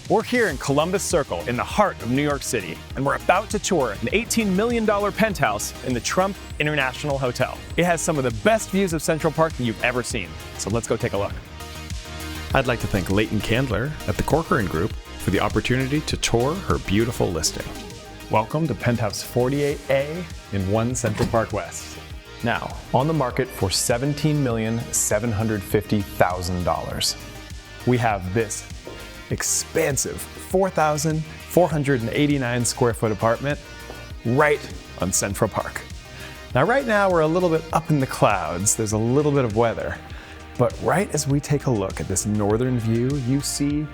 We're here in Columbus Circle in the heart of New York City, and we're about to tour an $18 million penthouse in the Trump International Hotel. It has some of the best views of Central Park that you've ever seen, so let's go take a look. I'd like to thank Leighton Candler at the Corcoran Group for the opportunity to tour her beautiful listing. Welcome to Penthouse 48A in 1 Central Park West. Now, on the market for $17,750,000. We have this expansive 4,489 square foot apartment right on Central Park. Now right now we're a little bit up in the clouds, there's a little bit of weather, but right as we take a look at this northern view, you see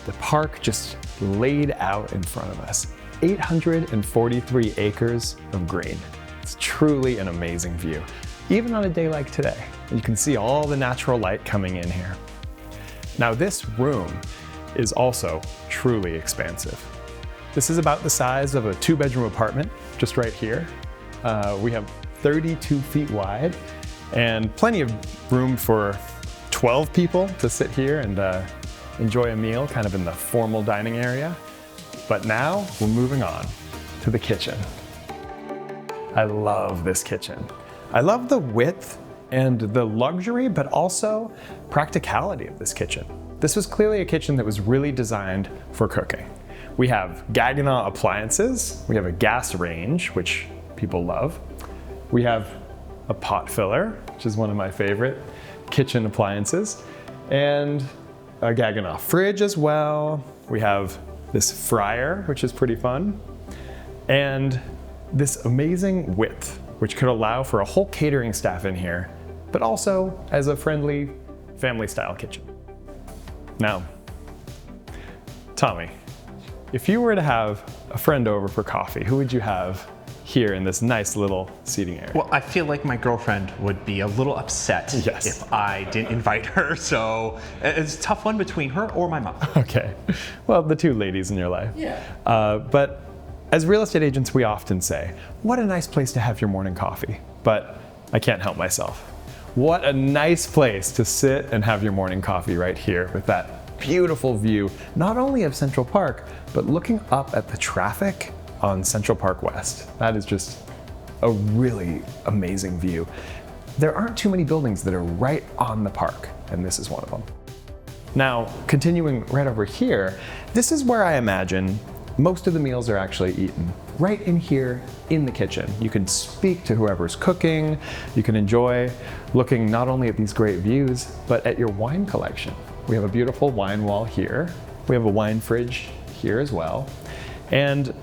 the park just laid out in front of us. 843 acres of green. It's truly an amazing view, even on a day like today. You can see all the natural light coming in here. Now this room is also truly expansive. This is about the size of a 2-bedroom apartment, just right here. We have 32 feet wide and plenty of room for 12 people to sit here and enjoy a meal kind of in the formal dining area. But now we're moving on to the kitchen. I love this kitchen. I love the width and the luxury, but also practicality of this kitchen. This was clearly a kitchen that was really designed for cooking. We have Gaggenau appliances. We have a gas range, which people love. We have a pot filler, which is one of my favorite kitchen appliances, and a Gaggenau fridge as well. We have this fryer, which is pretty fun, and this amazing width, which could allow for a whole catering staff in here, but also as a friendly family-style kitchen. Now, Tommy, if you were to have a friend over for coffee, who would you have here in this nice little seating area? Well, I feel like my girlfriend would be a little upset if I didn't invite her, so it's a tough one between her or my mom. Okay, well, the two ladies in your life. Yeah. But as real estate agents, we often say, what a nice place to have your morning coffee. But I can't help myself. What a nice place to sit and have your morning coffee right here with that beautiful view, not only of Central Park, but looking up at the traffic on Central Park West. That is just a really amazing view. There aren't too many buildings that are right on the park, and this is one of them. Now, continuing right over here, this is where I imagine most of the meals are actually eaten. Right in here in the kitchen. You can speak to whoever's cooking. You can enjoy looking not only at these great views, but at your wine collection. We have a beautiful wine wall here. We have a wine fridge here as well. And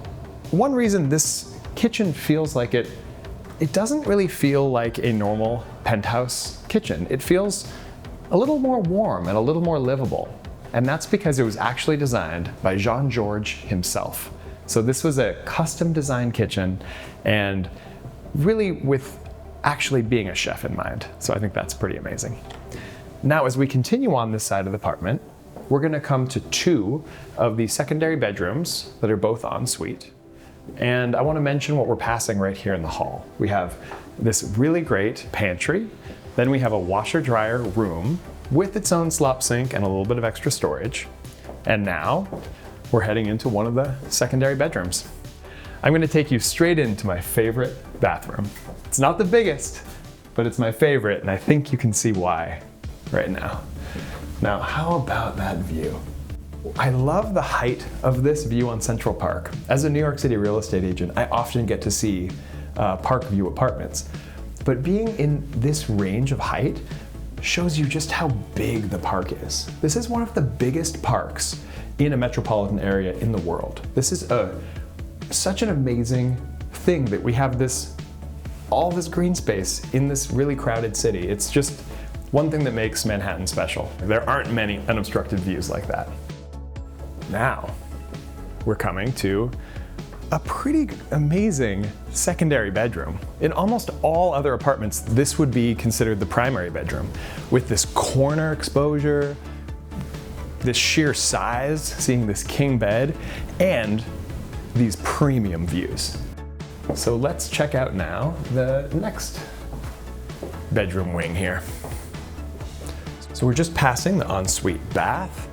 one reason this kitchen feels like it doesn't really feel like a normal penthouse kitchen. It feels a little more warm and a little more livable. And that's because it was actually designed by Jean-Georges himself. So this was a custom designed kitchen, and really with actually being a chef in mind. So I think that's pretty amazing. Now, as we continue on this side of the apartment, we're gonna come to 2 of the secondary bedrooms that are both en suite. And I wanna mention what we're passing right here in the hall. We have this really great pantry. Then we have a washer dryer room with its own slop sink and a little bit of extra storage. And now we're heading into one of the secondary bedrooms. I'm gonna take you straight into my favorite bathroom. It's not the biggest, but it's my favorite, and I think you can see why right now. Now, how about that view? I love the height of this view on Central Park. As a New York City real estate agent, I often get to see park view apartments. But being in this range of height shows you just how big the park is. This is one of the biggest parks in a metropolitan area in the world. This is such an amazing thing that we have all this green space in this really crowded city. It's just one thing that makes Manhattan special. There aren't many unobstructed views like that. Now, we're coming to a pretty amazing secondary bedroom. In almost all other apartments, this would be considered the primary bedroom, with this corner exposure, this sheer size, seeing this king bed, and these premium views. So let's check out now the next bedroom wing here. So we're just passing the ensuite bath.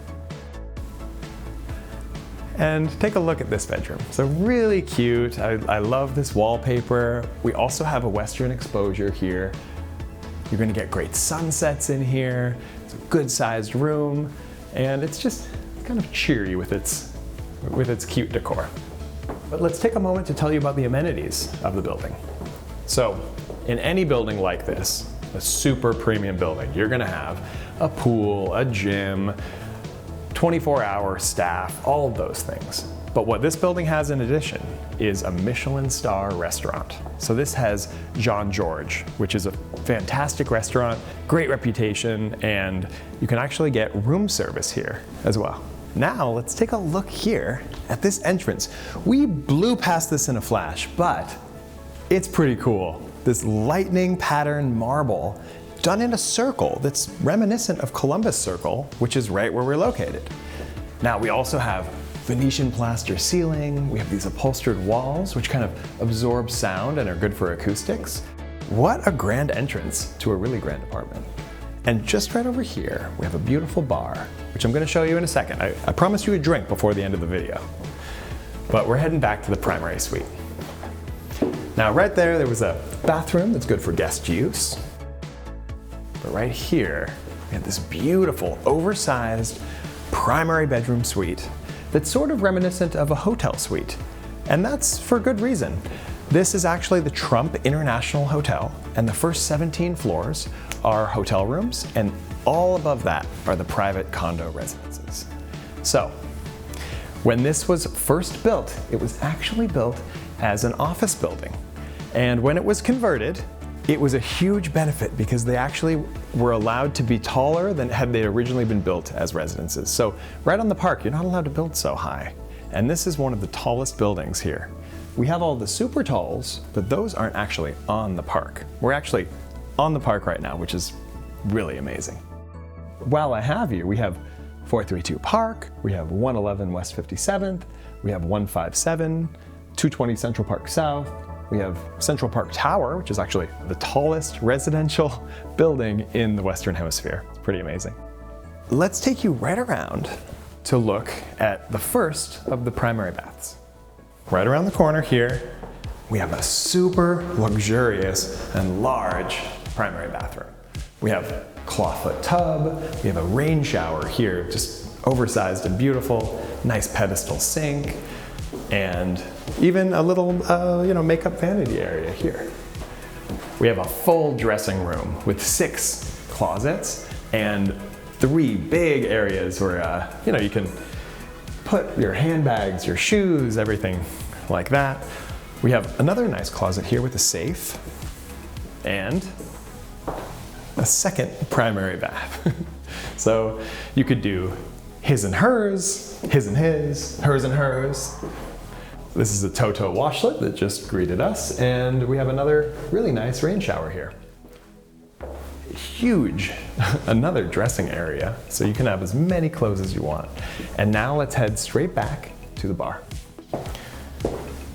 And take a look at this bedroom. So really cute. I love this wallpaper. We also have a western exposure here. You're gonna get great sunsets in here. It's a good sized room, and it's just kind of cheery with its cute decor. But let's take a moment to tell you about the amenities of the building. So in any building like this, a super premium building, you're gonna have a pool, a gym, 24-hour staff, all of those things. But what this building has in addition is a Michelin star restaurant. So this has Jean Georges, which is a fantastic restaurant, great reputation, and you can actually get room service here as well. Now let's take a look here at this entrance. We blew past this in a flash, but it's pretty cool. This lightning pattern marble done in a circle that's reminiscent of Columbus Circle, which is right where we're located. Now we also have Venetian plaster ceiling, we have these upholstered walls which kind of absorb sound and are good for acoustics. What a grand entrance to a really grand apartment. And just right over here, we have a beautiful bar, which I'm gonna show you in a second. I promised you a drink before the end of the video. But we're heading back to the primary suite. Now right there was a bathroom that's good for guest use. But right here, we have this beautiful, oversized primary bedroom suite that's sort of reminiscent of a hotel suite. And that's for good reason. This is actually the Trump International Hotel, and the first 17 floors are hotel rooms, and all above that are the private condo residences. So, when this was first built, it was actually built as an office building. And when it was converted, it was a huge benefit because they actually were allowed to be taller than had they originally been built as residences. So right on the park, you're not allowed to build so high. And this is one of the tallest buildings here. We have all the super talls, but those aren't actually on the park. We're actually on the park right now, which is really amazing. While I have you, we have 432 Park, we have 111 West 57th, we have 157, 220 Central Park South, we have Central Park Tower, which is actually the tallest residential building in the Western Hemisphere. It's pretty amazing. Let's take you right around to look at the first of the primary baths. Right around the corner here, we have a super luxurious and large primary bathroom. We have clawfoot tub, we have a rain shower here, just oversized and beautiful, nice pedestal sink, and even a little makeup vanity area here. We have a full dressing room with 6 closets and 3 big areas where you can put your handbags, your shoes, everything like that. We have another nice closet here with a safe and a second primary bath. So you could do his and hers, his and his, hers and hers. This is a Toto washlet that just greeted us, and we have another really nice rain shower here. Huge, another dressing area, so you can have as many clothes as you want. And now let's head straight back to the bar.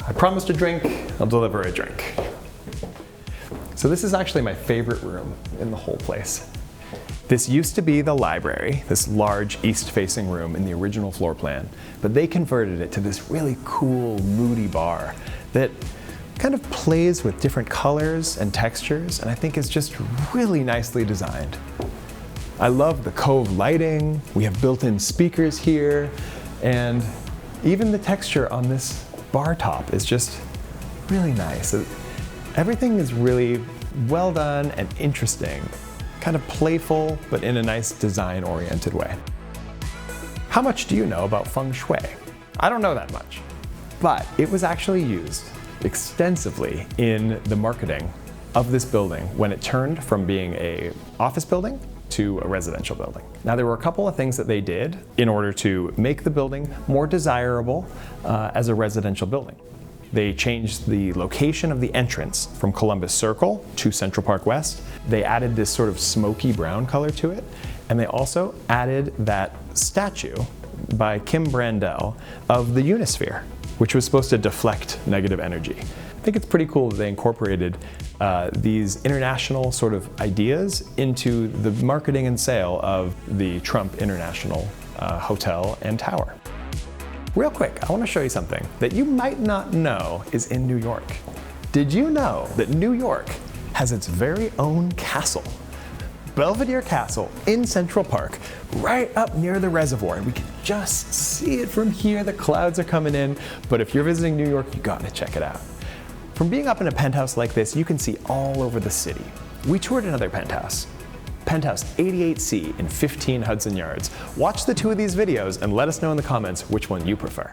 I promised a drink, I'll deliver a drink. So this is actually my favorite room in the whole place. This used to be the library, this large east-facing room in the original floor plan, but they converted it to this really cool, moody bar that kind of plays with different colors and textures, and I think is just really nicely designed. I love the cove lighting, we have built-in speakers here, and even the texture on this bar top is just really nice. Everything is really well done and interesting. Kind of playful, but in a nice design-oriented way. How much do you know about feng shui? I don't know that much, but it was actually used extensively in the marketing of this building when it turned from being an office building to a residential building. Now there were a couple of things that they did in order to make the building more desirable as a residential building. They changed the location of the entrance from Columbus Circle to Central Park West. They added this sort of smoky brown color to it, and they also added that statue by Kim Brandel of the Unisphere, which was supposed to deflect negative energy. I think it's pretty cool that they incorporated these international sort of ideas into the marketing and sale of the Trump International Hotel and Tower. Real quick, I want to show you something that you might not know is in New York. Did you know that New York has its very own castle? Belvedere Castle in Central Park, right up near the reservoir. And we can just see it from here. The clouds are coming in, but if you're visiting New York, you gotta check it out. From being up in a penthouse like this, you can see all over the city. We toured another penthouse. Penthouse 88C in 15 Hudson Yards. Watch the two of these videos and let us know in the comments which one you prefer.